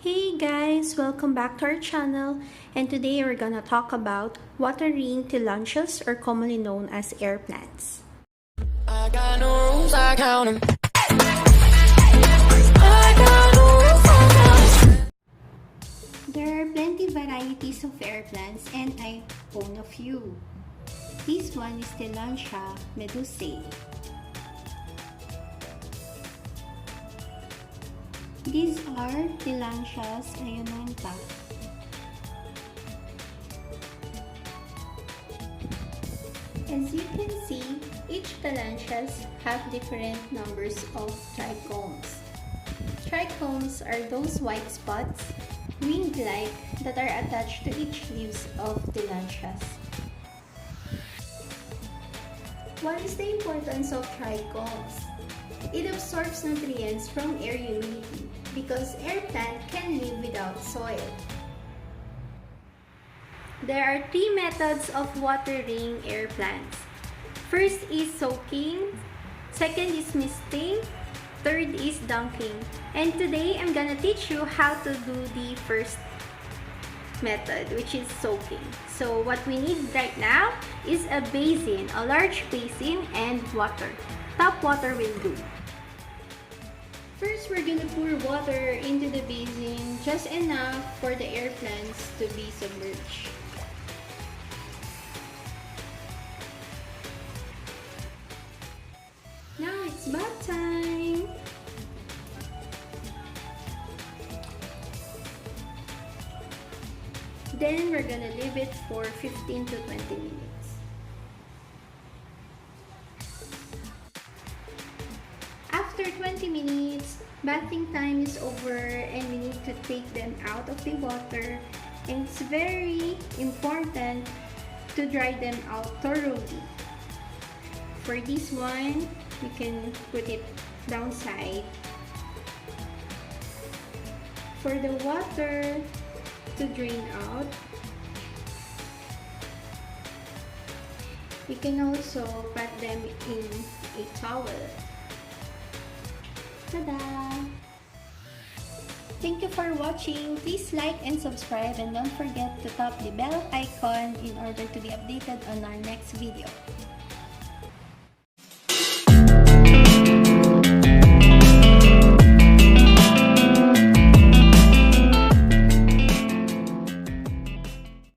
Hey guys, welcome back to our channel, and today we're gonna talk about watering tillandsias, or commonly known as air plants. I got no rules, I count 'em. There are plenty varieties of air plants, and I own a few. This one is Tillandsia medusae. These are Tillandsias ionantha. As you can see, each Tillandsias have different numbers of trichomes. Trichomes are those white spots, winged-like, that are attached to each leaves of Tillandsias. What is the importance of trichomes? It absorbs nutrients from air humidity because air plant can live without soil. There are three methods of watering air plants. First is soaking, second is misting, third is dunking. And today I'm gonna teach you how to do the first method, which is soaking. So what we need right now is a basin, a large basin, and water. Tap water will do. First, we're gonna pour water into the basin, just enough for the air plants to be submerged. Now it's bath time! Then we're gonna leave it for 15 to 20 minutes. After 20 minutes, bathing time is over and we need to take them out of the water, and it's very important to dry them out thoroughly. For this one, you can put it downside. For the water to drain out, you can also pat them in a towel. Tada! Thank you for watching. Please like and subscribe, and don't forget to tap the bell icon in order to be updated on our next video.